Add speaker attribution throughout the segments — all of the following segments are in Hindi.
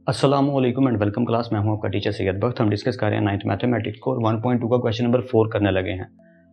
Speaker 1: अस्सलामुअलैकुम एंड वेलकम क्लास। मैं हूं आपका टीचर सैयद बख्त। हम डिस्कस कर रहे हैं 9th मैथमेटिक्स को 1.2 का क्वेश्चन नंबर 4 करने लगे हैं।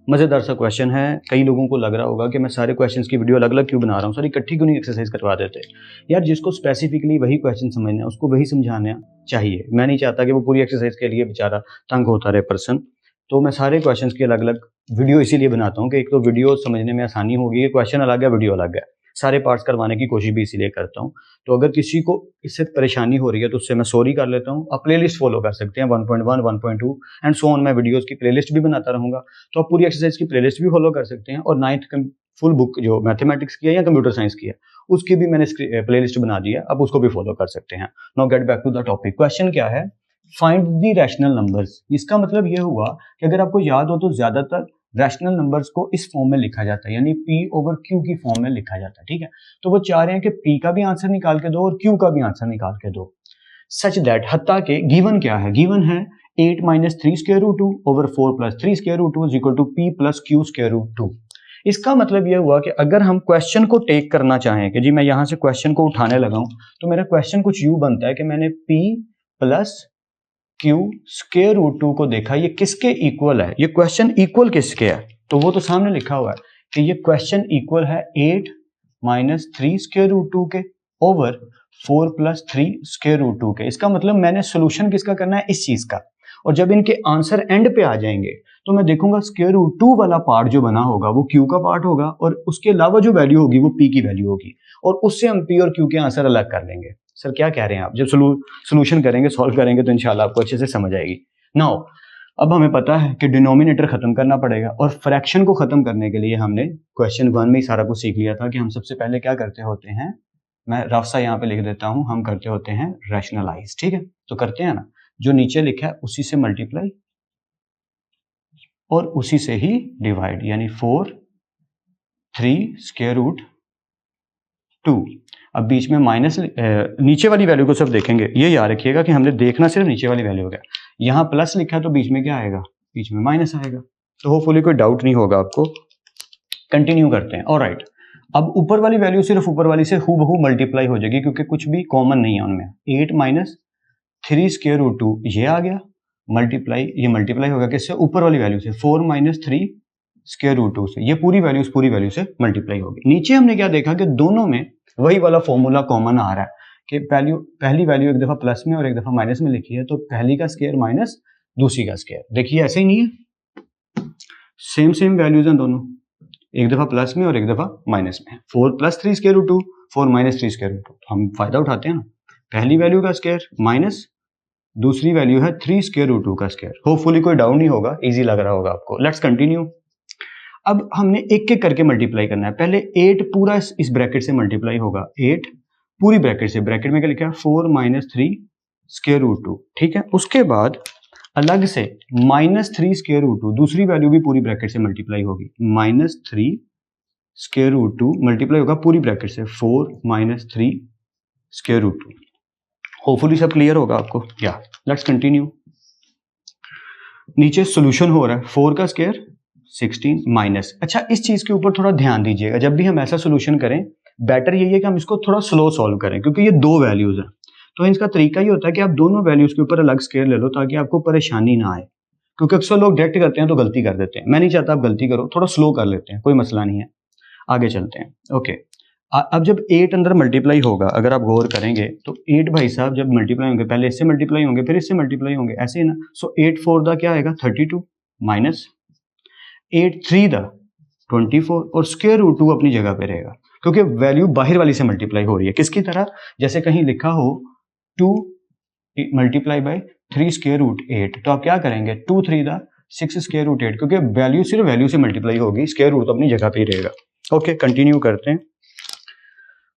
Speaker 1: मज़ेदार सा क्वेश्चन है। कई लोगों को लग रहा होगा कि मैं सारे क्वेश्चंस की वीडियो अलग अलग क्यों बना रहा हूँ, सारी इकट्ठी क्यों नहीं एक्सरसाइज करवा देते। यार जिसको स्पेसिफिकली वही क्वेश्चन समझना है उसको वही समझाना चाहिए। मैं नहीं चाहता कि वो पूरी एक्सरसाइज के लिए बेचारा तंग होता रहे पर्सन। तो मैं सारे क्वेश्चन की अलग अलग वीडियो इसीलिए बनाता हूँ कि एक तो वीडियो समझने में आसानी होगी, क्वेश्चन अलग है वीडियो अलग है, सारे पार्ट्स करवाने की कोशिश भी इसीलिए करता हूँ। तो अगर किसी को इससे परेशानी हो रही है तो उससे मैं सॉरी कर लेता हूँ। आप प्लेलिस्ट फॉलो कर सकते हैं 1.1, 1.2 एंड सो ऑन। मैं वीडियोस की प्लेलिस्ट भी बनाता रहूँगा, तो आप पूरी एक्सरसाइज की प्लेलिस्ट भी फॉलो कर सकते हैं। और 9th फुल बुक जो मैथमेटिक्स की है या कंप्यूटर साइंस की है उसकी भी मैंने प्लेलिस्ट बना दी है, आप उसको भी फॉलो कर सकते हैं। Now get back to the topic. Question क्या है? Find the rational numbers. इसका मतलब ये हुआ कि अगर आपको याद हो तो ज्यादातर रैशनल नंबर्स को इस फॉर्म में लिखा जाता है, यानी P ओवर Q की फॉर्म में लिखा जाता है। ठीक है, तो वो चाह रहे हैं कि P का भी आंसर निकाल के दो और Q का भी आंसर निकाल के दो, सच दैट हत्ता के गिवन क्या है? गिवन है 8 minus 3 square root 2 over 4 plus 3 square root 2 is equal to P plus Q square root 2। इसका मतलब यह हुआ कि अगर हम क्वेश्चन को टेक करना चाहें कि जी मैं यहां से क्वेश्चन को उठाने लगा हूं, तो मेरा क्वेश्चन कुछ यूं बनता है कि मैंने P plus Q square root 2 को देखा, ये किसके इक्वल है, ये क्वेश्चन इक्वल किसके है? तो वो तो सामने लिखा हुआ है कि ये क्वेश्चन इक्वल है 8 माइनस 3 स्क्वायर रूट 2 के ओवर 4 प्लस 3 स्क्वायर रूट 2 के। इसका मतलब मैंने सोल्यूशन किसका करना है? इस चीज का। और जब इनके आंसर एंड पे आ जाएंगे तो मैं देखूंगा स्क्वायर रूट 2 वाला पार्ट जो बना होगा वो Q का पार्ट होगा और उसके अलावा जो वैल्यू होगी वो P की वैल्यू होगी, और उससे हम P और Q के आंसर अलग कर लेंगे। सर क्या कह रहे हैं आप? जब सोल्यूशन करेंगे, सॉल्व करेंगे तो इंशाल्लाह आपको अच्छे से समझ आएगी। नाउ अब हमें पता है कि डिनोमिनेटर खत्म करना पड़ेगा, और फ्रैक्शन को खत्म करने के लिए हमने क्वेश्चन 1 में ही सारा कुछ सीख लिया था कि हम सबसे पहले क्या करते होते हैं। मैं रफ सा यहाँ पे लिख देता हूं, हम करते होते हैं रैशनलाइज। ठीक है, तो करते हैं ना, जो नीचे लिखा है उसी से मल्टीप्लाई और उसी से ही डिवाइड, यानी 4 3 स्क्वायर रूट 2। अब बीच में माइनस, नीचे वाली वैल्यू को सब देखेंगे। ये याद रखिएगा कि हमने देखना सिर्फ नीचे वाली वैल्यू होगा। यहाँ प्लस लिखा है तो बीच में क्या आएगा? बीच में माइनस आएगा। तो होपफुली कोई डाउट नहीं होगा आपको। कंटिन्यू करते हैं। ऑलराइट, अब ऊपर वाली वैल्यू सिर्फ ऊपर वाली से हूबहू मल्टीप्लाई हो जाएगी क्योंकि कुछ भी कॉमन नहीं है उनमें। 8 माइनस 3 स्क्वायर रूट 2 ये आ गया, मल्टीप्लाई, ये मल्टीप्लाई होगा किससे? ऊपर वाली वैल्यू से, 4 माइनस 3 स्क्वायर रूट 2 से। ये पूरी वैल्यू से मल्टीप्लाई होगी। नीचे हमने क्या देखा कि दोनों में वही वाला फॉर्मूला कॉमन आ रहा है कि पहली वैल्यू एक दफा प्लस में और एक दफा माइनस में लिखी है, तो पहली का स्क्वायर माइनस दूसरी का स्क्वायर। देखिए ऐसे ही नहीं है, सेम वैल्यूज हैं दोनों, एक दफा प्लस में और एक दफा माइनस में। 4 plus 3 square root 2, 4 minus 3 square root 2। हम फायदा उठाते हैं ना, पहली वैल्यू का स्क्वायर माइनस दूसरी वैल्यू है 3 स्क्वायर रूट 2 का स्क्वायर। होपफुली कोई डाउट नहीं होगा, इजी लग रहा होगा आपको। Let's continue. अब हमने एक एक करके मल्टीप्लाई करना है। पहले 8 पूरा इस ब्रैकेट से मल्टीप्लाई होगा, 8 पूरी ब्रैकेट से, ब्रैकेट में क्या लिखा है? 4 माइनस 3 स्क्वायर रूट 2। ठीक है, उसके बाद अलग से माइनस 3 स्क्वायर रूट 2, दूसरी वैल्यू भी पूरी ब्रैकेट से मल्टीप्लाई होगी। माइनस 3 स्क्वायर रूट 2 मल्टीप्लाई होगा पूरी ब्रैकेट से 4 माइनस 3 स्क्वायर रूट 2। होपफुली सब क्लियर होगा आपको। या लेट्स कंटिन्यू। नीचे सोल्यूशन हो रहा है, 4 का स्क्वायर 16 माइनस। अच्छा, इस चीज के ऊपर थोड़ा ध्यान दीजिएगा, जब भी हम ऐसा सोल्यूशन करें बेटर यही है कि हम इसको थोड़ा स्लो सॉल्व करें, क्योंकि ये दो वैल्यूज हैं। तो इसका तरीका ये होता है कि आप दोनों वैल्यूज के ऊपर अलग स्क्वायर ले लो ताकि आपको परेशानी ना आए, क्योंकि अक्सर लोग डायरेक्ट करते हैं तो गलती कर देते हैं। मैं नहीं चाहता आप गलती करो, थोड़ा स्लो कर लेते हैं, कोई मसला नहीं है। आगे चलते हैं। ओके, अब जब 8 अंदर मल्टीप्लाई होगा, अगर आप गौर करेंगे तो 8 भाई साहब जब मल्टीप्लाई होंगे, पहले इससे मल्टीप्लाई होंगे फिर इससे मल्टीप्लाई होंगे, ऐसे ही ना। सो 8 4 दा क्या आएगा? 32 माइनस 8 3 दा 24, और स्क्वायर रूट 2 अपनी जगह पे रहेगा क्योंकि वैल्यू बाहर वाली से मल्टीप्लाई हो रही है। किसकी तरह? जैसे कहीं लिखा हो 2 मल्टीप्लाई बाय 3 स्क्वायर रूट 8, तो आप क्या करेंगे? 2 3 दा 6 स्क्वायर रूट 8, क्योंकि वैल्यू सिर्फ वैल्यू से मल्टीप्लाई होगी, स्क्वायर रूट तो अपनी जगह पे ही रहेगा। ओके, कंटिन्यू करते हैं।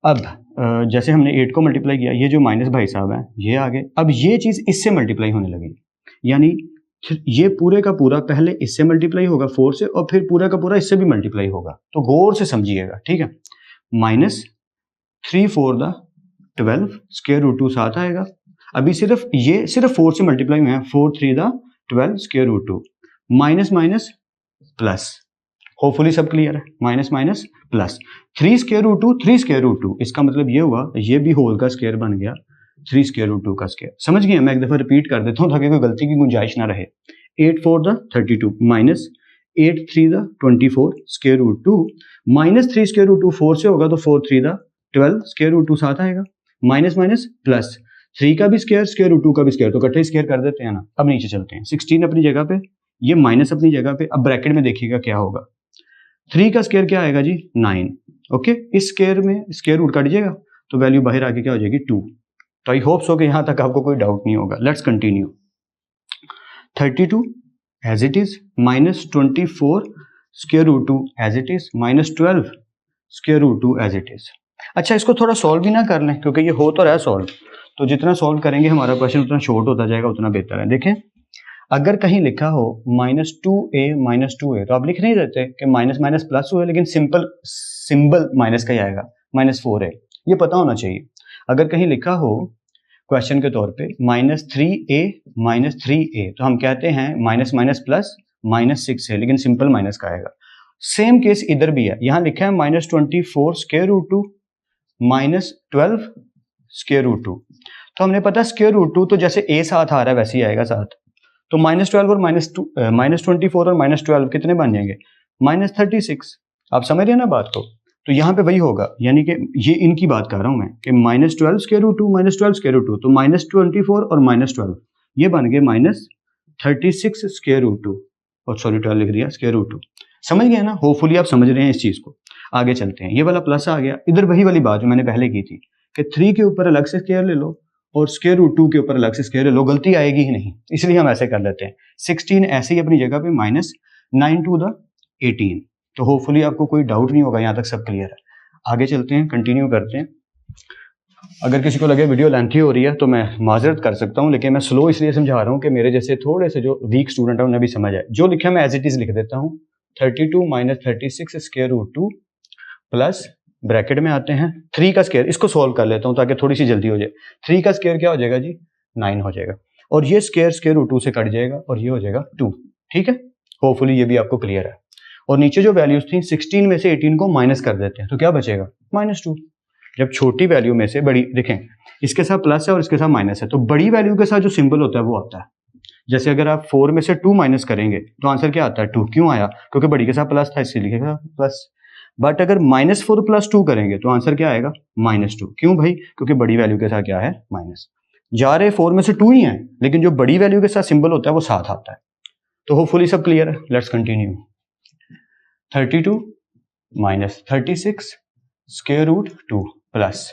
Speaker 1: अब जैसे हमने 8 को मल्टीप्लाई किया, ये जो माइनस भाई साहब है ये आगे, अब ये चीज इससे मल्टीप्लाई होने लगी, यानी ये पूरे का पूरा पहले इससे मल्टीप्लाई होगा 4 से, और फिर पूरा का पूरा इससे भी मल्टीप्लाई होगा। तो गौर से समझिएगा, ठीक है। माइनस 3 4 दा 12 स्क्वायर रूट 2 साथ आएगा। अभी सिर्फ ये सिर्फ 4 से मल्टीप्लाई हुए हैं, 4 3 दा 12 square root 2, minus minus plus. Hopefully सब क्लियर है। Minus minus plus, 3 square root 2 3 square root 2, इसका मतलब ये हुआ ये भी होल का स्क्वायर बन गया, 3 स्क्वायर रूट 2 का स्क्वायर। समझ गए? मैं एक दफ़ा रिपीट कर देता हूँ ताकि कोई गलती की गुंजाइश ना रहे। 8 4 द 32 माइनस 8 3 द 24 square root 2 minus 3 square root 2 4 से होगा तो 4 3 द 12 स्क्वायर रूट 2 साथ आएगा, माइनस माइनस प्लस 3 का भी स्क्वायर स्क्वायर रूट 2 का भी स्क्वायर, तो इकट्ठे स्क्वायर कर देते हैं ना। अब नीचे चलते हैं, 16 अपनी जगह पे, ये माइनस अपनी जगह पे। अब ब्रैकेट में देखिएगा क्या होगा, 3 का स्क्वायर क्या आएगा जी 9। ओके, इस स्क्वायर में स्क्वायर रूट काट दीजिएगा तो वैल्यू बाहर आके क्या हो जाएगी 2। तो आई होप सो कि यहां तक आपको कोई डाउट नहीं होगा। Let's continue. 32 as it is minus 24 square root 2 as it is minus 12 square root 2 as it is. अच्छा, इसको थोड़ा सॉल्व भी ना कर लें क्योंकि ये हो तो रहा है सॉल्व, तो जितना सॉल्व करेंगे हमारा क्वेश्चन उतना शॉर्ट होता जाएगा, उतना बेहतर है। देखें, अगर कहीं लिखा हो माइनस 2a माइनस 2a तो आप लिख नहीं देते कि माइनस माइनस प्लस हुआ, लेकिन सिंबल माइनस का ही आएगा, माइनस 4a, ये पता होना चाहिए। अगर कहीं लिखा हो क्वेश्चन के तौर पे माइनस 3a माइनस 3a तो हम कहते हैं माइनस माइनस प्लस माइनस 6 है, लेकिन सिंपल माइनस का आएगा। सेम केस इधर भी है, यहां लिखा है minus 24 square root 2 minus 12 square root 2, तो हमने पता स्क्वायर रूट 2 तो जैसे a साथ आ रहा है वैसे ही आएगा साथ, तो माइनस 12 और माइनस 24 और माइनस 12 कितने बन जाएंगे, माइनस 36। आप समझ रहे हैं ना बात को? तो यहाँ पे वही होगा, यानी कि ये इनकी बात कर रहा हूँ मैं कि minus 12 square root 2 minus 12 square root 2, तो माइनस 24 और माइनस 12 ये बन गए माइनस 36 स्क्वायर रूट 2, और सॉरी 12 लिख दिया स्क्वायर रूट 2। समझ गए ना? होपफुली आप समझ रहे हैं इस चीज को। आगे चलते हैं, ये वाला प्लस आ गया, इधर वही वाली बात जो मैंने पहले की थी कि 3 के ऊपर अलग से स्क्वायर ले लो और स्क्वायर रूट 2 के ऊपर अलग से स्क्वायर ले लो, गलती आएगी ही नहीं, इसलिए हम ऐसे कर लेते हैं। 16 ऐसे ही अपनी जगह पे माइनस 9 टू द 18, तो होपफुली आपको कोई डाउट नहीं होगा, यहाँ तक सब क्लियर है। आगे चलते हैं, कंटिन्यू करते हैं। अगर किसी को लगे वीडियो लेंथी हो रही है तो मैं माजरत कर सकता हूँ, लेकिन मैं स्लो इसलिए समझा रहा हूँ कि मेरे जैसे थोड़े से जो वीक स्टूडेंट है उन्हें भी समझ आए। जो लिखा है मैं एज इट इज लिख देता हूँ, 32 minus 36 square root 2 plus bracket में आते हैं 3 का स्क्वायर, इसको सॉल्व कर लेता हूँ ताकि थोड़ी सी जल्दी हो जाए। 3 का स्क्वायर क्या हो जाएगा जी 9 हो जाएगा, और ये स्क्वायर स्क्वायर रूट 2 से कट जाएगा और ये हो जाएगा 2। ठीक है, होपफुली ये भी आपको क्लियर है। और नीचे जो वैल्यूज थी 16 में से 18 को माइनस कर देते हैं तो क्या बचेगा माइनस 2। जब छोटी वैल्यू में से बड़ी, देखें इसके साथ प्लस है और इसके साथ माइनस है, तो बड़ी वैल्यू के साथ जो सिंबल होता है वो आता है। जैसे अगर आप 4 में से 2 माइनस करेंगे तो आंसर क्या आता है 2। क्यों आया? क्योंकि बड़ी के साथ प्लस था इसलिए लिखेगा प्लस। बट अगर माइनस 4 प्लस 2 करेंगे तो आंसर क्या आएगा माइनस 2। क्यों भाई? क्योंकि बड़ी वैल्यू के साथ क्या है माइनस। जा रहे 4 में से 2 ही है, लेकिन जो बड़ी वैल्यू के साथ सिंबल होता है वो साथ आता है। तो होपफुली सब क्लियर है। Let's continue. 32 minus 36 square root 2 plus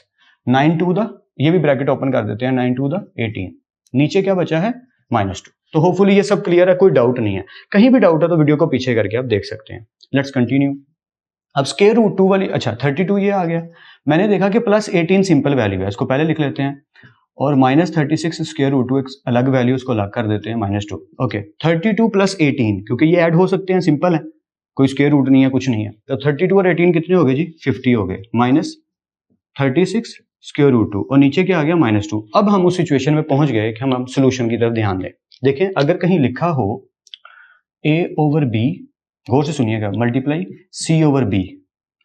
Speaker 1: 9 to the, ये भी ब्रैकेट ओपन कर देते हैं, 9 टू द 18, नीचे क्या बचा है माइनस 2। तो होपफुली ये सब क्लियर है, कोई डाउट नहीं है। कहीं भी डाउट है तो वीडियो को पीछे करके आप देख सकते हैं। Let's continue. अब स्क्वायर रूट 2 वाली, अच्छा 32 ये आ गया, मैंने देखा कि प्लस 18 सिंपल वैल्यू है, इसको पहले लिख लेते हैं, और माइनस 36 स्क्वायर रूट 2 एक अलग वैल्यू उसको अलग कर देते हैं माइनस 2। ओके, 32 प्लस 18, क्योंकि ये ऐड हो सकते हैं, सिंपल है, कोई स्क्वायर रूट नहीं है, कुछ नहीं है। तो 32 और 18 कितने हो गए जी 50 हो गए, माइनस 36 स्क्वायर रूट 2, और नीचे क्या आ गया माइनस 2। अब हम उस सिचुएशन में पहुंच गए कि हम सोल्यूशन की तरफ ध्यान दें। देखें, अगर कहीं लिखा हो a ओवर b, गौर से सुनिएगा, मल्टीप्लाई c ओवर b,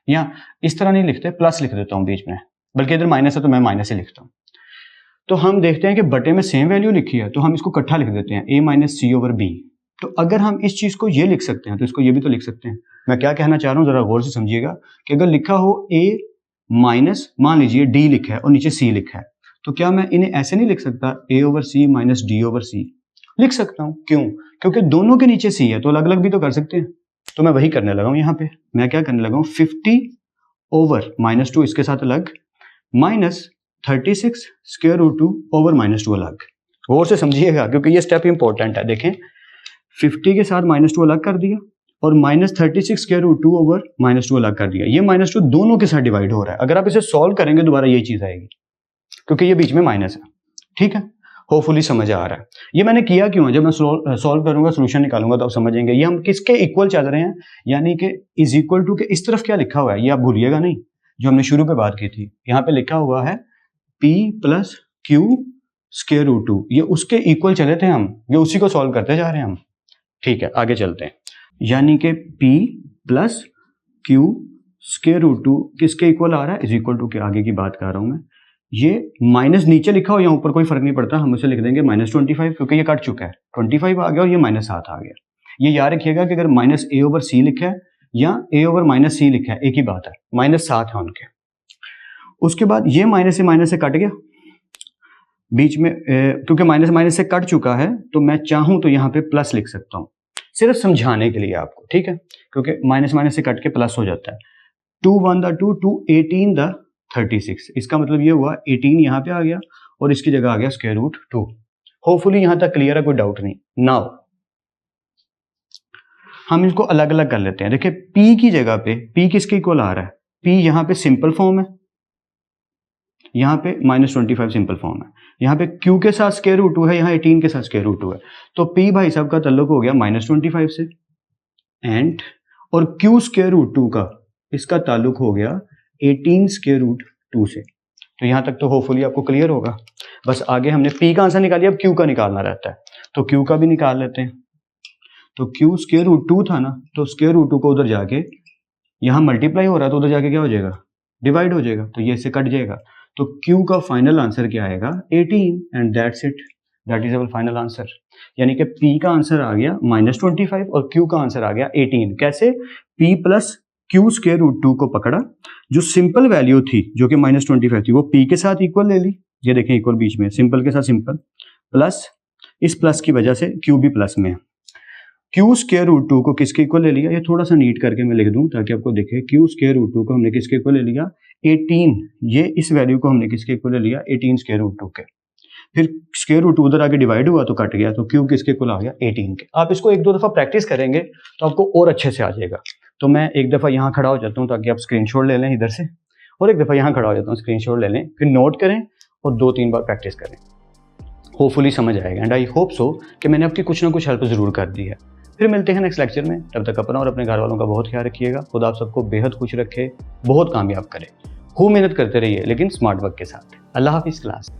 Speaker 1: या इस तरह नहीं लिखते, प्लस लिख देता हूं बीच में, बल्कि इधर माइनस है तो मैं माइनस ही लिखता हूं। तो हम देखते हैं कि बटे में सेम वैल्यू लिखी है तो हम इसको इकट्ठा लिख देते हैं a minus C over b। तो अगर हम इस चीज को ये लिख सकते हैं तो इसको ये भी तो लिख सकते हैं। मैं क्या कहना चाह रहा हूं जरा गौर से समझिएगा कि अगर लिखा हो a माइनस, मान लीजिए d लिखा है और नीचे c लिखा है, तो क्या मैं इन्हें ऐसे नहीं लिख सकता a over c minus d over c? लिख सकता हूं। क्यों? क्योंकि दोनों के नीचे c है तो अलग अलग भी तो कर सकते हैं। तो मैं वही करने लगा हूं यहाँ पे। मैं क्या करने लगा हूं, 50 ओवर माइनस 2 इसके साथ अलग, minus 36 square root 2 over minus 2 अलग। गौर से समझिएगा क्योंकि ये स्टेप इंपॉर्टेंट है। देखें, 50 के साथ माइनस 2 अलग कर दिया और minus 36 square root 2 over minus 2 अलग कर दिया। ये माइनस 2 दोनों के साथ डिवाइड हो रहा है। अगर आप इसे सॉल्व करेंगे दोबारा यही चीज आएगी, क्योंकि ये बीच में माइनस है। ठीक है, होपफुली समझ आ रहा है। ये मैंने किया क्यों है, जब मैं सॉल्व करूंगा, सोल्यूशन निकालूंगा तो आप समझेंगे ये हम किसके इक्वल चल रहे हैं, यानी कि इज इक्वल टू के इस तरफ क्या लिखा हुआ है ये आप भूलिएगा नहीं, जो हमने शुरू पे बात की थी। यहाँ पे लिखा हुआ है p plus Q square root 2, ये उसके इक्वल चले थे हम, ये उसी को सॉल्व करते जा रहे हैं हम। ठीक है, आगे चलते हैं। यानी कि p plus Q square root 2 किसके इक्वल आ रहा है, इज इक्वल टू के आगे की बात कर रहा हूं मैं, ये माइनस नीचे लिखा हो या ऊपर कोई फर्क नहीं पड़ता, हम उसे लिख देंगे -25 क्योंकि ये कट चुका है, 25 आ गया और ये -7 आ गया। ये याद रखिएगा कि अगर -a/c लिखा है या a/-c लिखा है एक ही बात है, -7 है उनके। उसके बाद ये माइनस से कट गया बीच में, क्योंकि माइनस से कट चुका है तो मैं चाहूं तो यहाँ पे प्लस लिख सकता हूँ, सिर्फ समझाने के लिए आपको, ठीक है, क्योंकि माइनस से कट के प्लस हो जाता है। 2 1 द 2, 2 18 द 36, इसका मतलब ये हुआ 18 यहाँ पे आ गया और इसकी जगह आ गया √2। होपफुली यहाँ तक क्लियर है, कोई डाउट नहीं। नाउ हम इसको अलग अलग कर लेते हैं। देखिए p की जगह पे p किसके इक्वल आ रहा है, p यहाँ पे सिंपल फॉर्म है, यहाँ पे -25 सिंपल फॉर्म है, यहाँ पे q के साथ √2 है, यहाँ 18 के साथ √2 है, तो p भाई साहब का ताल्लुक हो गया -25 से, एंड और q √2 का इसका ताल्लुक हो गया 18 √2 से। तो यहाँ तक तो होपफुली आपको क्लियर होगा। बस आगे हमने p का आंसर निकाल लिया, अब q का निकालना रहता है, तो q का भी निकाल लेते हैं। तो q √2 था ना, तो √2 को उधर जाके यहाँ मल्टीप्लाई हो रहा है तो उधर जाके क्या हो जाएगा, डिवाइड हो जाएगा, तो ये इससे कट जाएगा। तो q का फाइनल आंसर क्या आएगा, 18, and that's it, that is our final answer. यानी कि p का आंसर आ गया -25 और q का आंसर आ गया 18। कैसे, p प्लस q √2 को पकड़ा, जो सिंपल वैल्यू थी जो कि -25 थी वो p के साथ इक्वल ले ली, ये देखें इक्वल बीच में, सिंपल के साथ सिंपल, प्लस इस प्लस की वजह से q भी प्लस में है, q √2 को किसके इक्वल ले लिया, ये थोड़ा सा नीट करके मैं लिख दूं ताकि आपको दिखे, q √2 को हमने किसके इक्वल ले लिया, 18, ये इस वैल्यू को हमने किसके इक्वल ले लिया, 18 √2 के, फिर √2 उधर आके डिवाइड हुआ तो कट गया, तो q किसके इक्वल आ गया, 18 के। आप इसको एक दो दफा प्रैक्टिस करेंगे तो आपको और अच्छे से आ जाएगा। तो मैं एक दफा यहाँ खड़ा हो जाता हूँ ताकि आप स्क्रीनशॉट ले लें इधर से, और एक दफा यहाँ खड़ा हो जाता हूँ, स्क्रीनशॉट ले लें, फिर नोट करें और 2-3 बार प्रैक्टिस करें, होपफुली समझ आएगा। एंड आई होप सो कि मैंने आपकी कुछ ना कुछ हेल्प जरूर कर दी है। फिर मिलते हैं नेक्स्ट लेक्चर में, तब तक अपना और अपने घर वालों का बहुत ख्याल रखिएगा। खुदा आप सबको बेहद खुश रखे, बहुत कामयाब करे, खूब मेहनत करते रहिए लेकिन स्मार्ट वर्क के साथ। अल्लाह हाफिज़ क्लास।